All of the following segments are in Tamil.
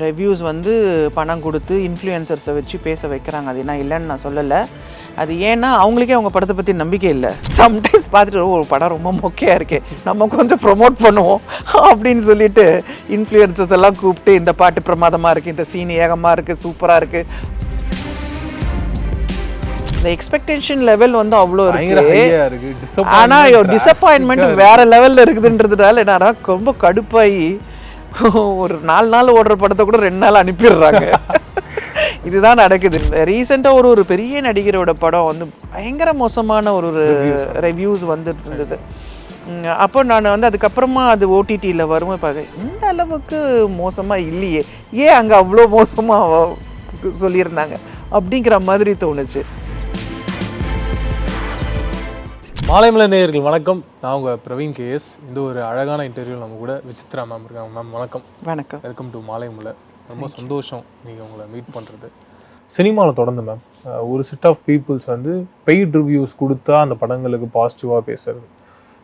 ரிவ்யூஸ் வந்து பணம் கொடுத்து இன்ஃப்ளூயன்சர்ஸை வச்சு பேச வைக்கிறாங்க. அது நான் இல்லைன்னு நான் சொல்லலை. அது ஏன்னா அவங்களுக்கே அவங்க படத்தை பற்றி நம்பிக்கை இல்லை. சம்டைம்ஸ் பார்த்துட்டு ஒரு படம் ரொம்ப மொக்கையாக இருக்கு, நம்ம கொஞ்சம் ப்ரொமோட் பண்ணுவோம் அப்படின்னு சொல்லிட்டு இன்ஃப்ளூயன்சர்ஸ் எல்லாம் கூப்பிட்டு இந்த பாட்டு பிரமாதமாக இருக்குது, இந்த சீன் ஏகமாக இருக்குது, சூப்பராக இருக்குது. இந்த எக்ஸ்பெக்டேஷன் லெவல் வந்து அவ்வளோ இருக்கு, ஆனால் டிசப்பாயின்மெண்ட் வேற லெவலில் இருக்குதுன்றதுனால என்னன்னா ரொம்ப கடுப்பாகி ஒரு 4 நாள் ஓடுற படத்தை கூட 2 நாள் அனுப்பிடுறாங்க. இதுதான் நடக்குது. ரீசெண்டாக ஒரு பெரிய நடிகரோட படம் வந்து பயங்கர மோசமான ஒரு ரிவ்யூஸ் வந்துட்டு இருந்தது. அப்போ நான் வந்து அதுக்கப்புறமா அது ஓடிடியில் வரும்போது பார்க்க இந்த அளவுக்கு மோசமாக இல்லையே, ஏன் அங்கே அவ்வளோ மோசமாக சொல்லியிருந்தாங்க அப்படிங்கிற மாதிரி தோணுச்சு. மாலைமலை நேயர்கள் வணக்கம், நான் உங்கள் பிரவீன் கேஎஸ். இந்த ஒரு அழகான இன்டர்வியூ நம்ம கூட விசித்ரா மேம் இருக்காங்க. மேம் வணக்கம். வணக்கம், வெல்கம் டு மாலைமலை. ரொம்ப சந்தோஷம் நீங்கள் உங்களை மீட் பண்ணுறது. சினிமாவில் தொடர்ந்து மேம் ஒரு செட் ஆஃப் பீப்புள்ஸ் வந்து பெய்ட் ரிவ்யூஸ் கொடுத்தா அந்த படங்களுக்கு பாசிட்டிவாக பேசுறது.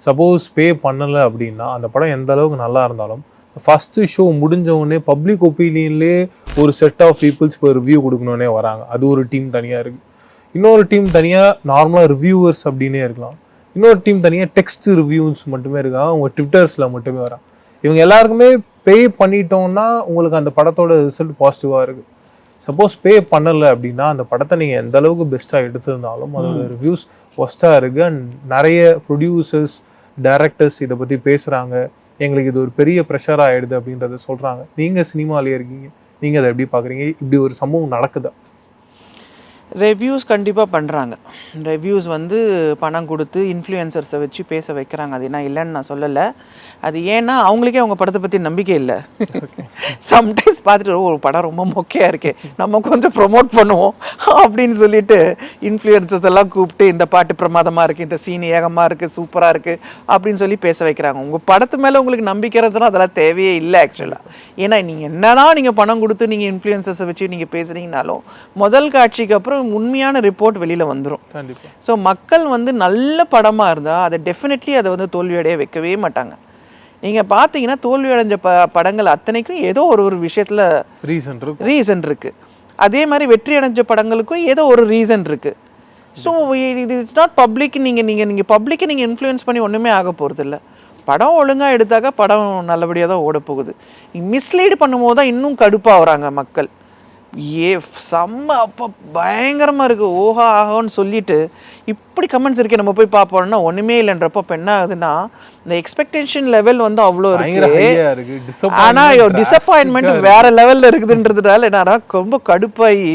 சப்போஸ் பே பண்ணலை அப்படின்னா அந்த படம் எந்த அளவுக்கு நல்லா இருந்தாலும் ஃபஸ்ட்டு ஷோ முடிஞ்சவொடனே பப்ளிக் ஒப்பீனியன்லேயே ஒரு செட் ஆஃப் பீப்புள்ஸ் இப்போ ரிவ்யூ கொடுக்கணுன்னே வராங்க. அது ஒரு டீம் தனியாக இருக்குது, இன்னொரு டீம் தனியாக நார்மலாக ரிவ்யூவர்ஸ் அப்படின்னே இருக்கலாம், இன்னொரு டீம் தனியாக டெக்ஸ்ட் ரிவ்யூஸ் மட்டுமே இருக்காங்க, அவங்க ட்விட்டர்ஸில் மட்டுமே வராங்க. இவங்க எல்லாருக்குமே பே பண்ணிட்டோம்னா உங்களுக்கு அந்த படத்தோட ரிசல்ட் பாசிட்டிவாக இருக்குது. சப்போஸ் பே பண்ணலை அப்படின்னா அந்த படத்தை நீங்கள் எந்த அளவுக்கு பெஸ்ட்டாக எடுத்திருந்தாலும் அதோட ரிவ்யூஸ் ஒஸ்ட்டாக இருக்குது. அண்ட் நிறைய ப்ரொடியூசர்ஸ், டைரக்டர்ஸ் இதை பற்றி பேசுகிறாங்க, எங்களுக்கு இது ஒரு பெரிய ப்ரெஷராக ஆகிடுது அப்படின்றத சொல்கிறாங்க. நீங்கள் சினிமாலேயே இருக்கீங்க, நீங்கள் அதை எப்படி பார்க்குறீங்க? இப்படி ஒரு சம்பவம் நடக்குதா? ரிவ்யூஸ் கண்டிப்பாக பண்ணுறாங்க. ரிவ்யூஸ் வந்து பணம் கொடுத்து இன்ஃப்ளூயன்சர்ஸை வச்சு பேச வைக்கிறாங்க. அது நான் இல்லைன்னு நான் சொல்லலை. அது ஏன்னா அவங்களுக்கே அவங்க படத்தை பற்றி நம்பிக்கை இல்லை. சம்டைம்ஸ் பார்த்துட்டு ஒரு படம் ரொம்ப மொக்கையாக இருக்கு, நம்ம கொஞ்சம் ப்ரொமோட் பண்ணுவோம் அப்படின்னு சொல்லிட்டு இன்ஃப்ளூயன்சர்ஸ் எல்லாம் கூப்பிட்டு இந்த பாட்டு பிரமாதமாக இருக்குது, இந்த சீன் ஏகமாக இருக்குது, சூப்பராக இருக்குது அப்படின்னு சொல்லி பேச வைக்கிறாங்க. உங்கள் படத்து மேலே உங்களுக்கு நம்பிக்கை இருந்துச்சுன்னா அதெல்லாம் தேவையே இல்லை ஆக்சுவலாக. ஏன்னா நீங்கள் என்னதான் நீங்கள் பணம் கொடுத்து நீங்கள் இன்ஃப்ளூயன்சர்ஸை வச்சு நீங்கள் பேசுகிறீங்கனாலும் முதல் காட்சிக்கு அப்புறம் உண்மையான ரிப்போர்ட் வெளியில் வந்துடும். ஸோ மக்கள் வந்து நல்ல படமாக இருந்தால் அதை டெஃபினெட்லி அதை வந்து தோல்வியடைய வைக்கவே மாட்டாங்க. நீங்கள் பார்த்தீங்கன்னா தோல்வி அடைஞ்ச படங்கள் அத்தனைக்கும் ஏதோ ஒரு விஷயத்தில் ரீசன் இருக்குது. அதே மாதிரி வெற்றி அடைஞ்ச படங்களுக்கும் ஏதோ ஒரு ரீசன் இருக்குது. ஸோ இது இட்ஸ் நாட் பப்ளிக். நீங்கள் பப்ளிக்கை நீங்கள் இன்ஃப்ளூயன்ஸ் பண்ணி ஒன்றுமே ஆக போகிறது இல்லை. படம் ஒழுங்காக எடுத்தாக்கா படம் நல்லபடியாக தான் ஓட போகுது. மிஸ்லீட் பண்ணும்போது தான் இன்னும் கடுப்பாகிறாங்க மக்கள். செம்ம அப்போ பயங்கரமாக இருக்குது, ஓஹா ஆகோன்னு சொல்லிட்டு இப்படி கமெண்ட்ஸ் இருக்கே, நம்ம போய் பார்ப்போம்னா ஒன்றுமே இல்லைன்றப்போ இப்போ என்ன ஆகுதுன்னா இந்த எக்ஸ்பெக்டேஷன் லெவல் வந்து அவ்வளோ இருக்கு, ஆனால் டிசப்பாயின்மெண்ட் வேற லெவலில் இருக்குதுன்றதுனால என்னன்னா ரொம்ப கடுப்பாகி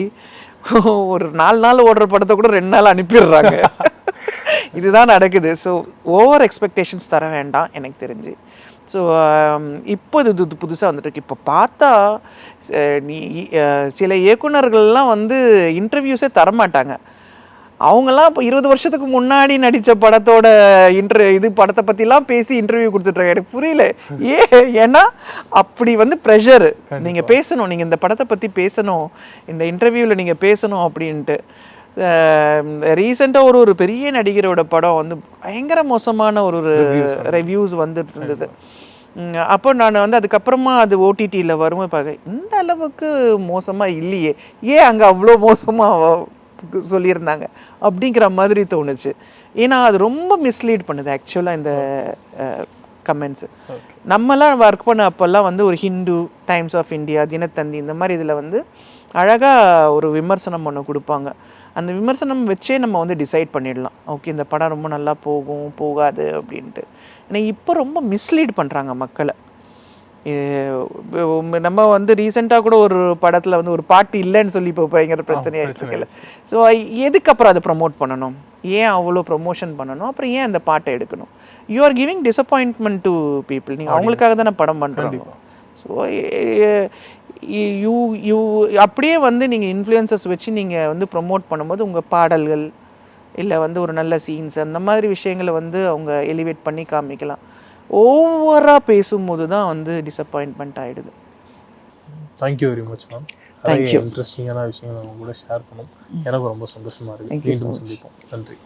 ஒரு 4 நாள் ஓடுற படத்தை கூட 2 நாள் அனுப்பிடுறாங்க. இதுதான் நடக்குது. ஸோ ஓவர் எக்ஸ்பெக்டேஷன்ஸ் தர வேண்டாம் எனக்கு தெரிஞ்சு. ஸோ இப்போ இது புதுசாக வந்துட்டு இப்போ பார்த்தா சில இயக்குனர்கள்லாம் வந்து இன்டர்வியூஸே தரமாட்டாங்க. அவங்கெல்லாம் இப்போ 20 வருஷத்துக்கு முன்னாடி நடித்த படத்தோட படத்தை பற்றிலாம் பேசி இன்டர்வியூ கொடுத்துட்ருக்காங்க. எனக்கு புரியல ஏன்னா அப்படி வந்து ப்ரெஷரு, நீங்கள் பேசணும், நீங்கள் இந்த படத்தை பற்றி பேசணும், இந்த இன்டர்வியூவில் நீங்கள் பேசணும் அப்படின்ட்டு. ரீசெண்டாக ஒரு பெரிய நடிகரோட படம் வந்து பயங்கர மோசமான ஒரு ரிவ்யூஸ் வந்துட்டு இருந்தது. அப்போ நான் வந்து அதுக்கப்புறமா அது ஓடிடியில் வரும்போது பார்க்க இந்த அளவுக்கு மோசமாக இல்லையே, ஏன் அங்கே அவ்வளோ மோசமாக சொல்லியிருந்தாங்க அப்படிங்கிற மாதிரி தோணுச்சு. ஏன்னா அது ரொம்ப மிஸ்லீட் பண்ணுது ஆக்சுவலாக இந்த கமெண்ட்ஸு. நம்மலாம் ஒர்க் பண்ண அப்போல்லாம் வந்து ஒரு Hindu, Times of India, Dinathanthi இந்த மாதிரி இதில் வந்து அழகாக ஒரு விமர்சனம் ஒன்று கொடுப்பாங்க. அந்த விமர்சனம் வச்சே நம்ம வந்து டிசைட் பண்ணிடலாம், ஓகே இந்த படம் ரொம்ப நல்லா போகும் போகாது அப்படின்ட்டு. ஏன்னா இப்போ ரொம்ப மிஸ்லீட் பண்ணுறாங்க மக்களை. நம்ம வந்து ரீசெண்டாக கூட ஒரு படத்தில் வந்து ஒரு பாட்டு இல்லைன்னு சொல்லி இப்போ பயங்கர பிரச்சனையாகிட்டு இருக்குல்ல. ஸோ எதுக்கு அப்புறம் அதை ப்ரமோட் பண்ணணும், ஏன் அவ்வளோ ப்ரமோஷன் பண்ணணும், அப்புறம் ஏன் அந்த பாட்டை எடுக்கணும்? You are giving disappointment to people. நீங்கள் அவங்களுக்காக தானே படம் பண்ணுறீங்க. ஸோ யூ அப்படியே வந்து நீங்கள் இன்ஃப்ளூயன்சஸ் வச்சு நீங்கள் வந்து ப்ரொமோட் பண்ணும்போது உங்கள் பாடல்கள் இல்லை வந்து ஒரு நல்ல சீன்ஸ் அந்த மாதிரி விஷயங்களை வந்து அவங்க எலிவேட் பண்ணி காமிக்கலாம். ஓவராக பேசும்போது தான் வந்து டிசப்பாயின்ட்மெண்ட் ஆகிடுது. Thank you very much ma'am. Thank you. இன்ட்ரெஸ்டிங்கான விஷயங்கள் நம்ம கூட ஷேர் பண்ணோம். எனக்கு ரொம்ப சந்தோஷமாக இருக்குது. மீண்டும் சந்திப்போம். நன்றி.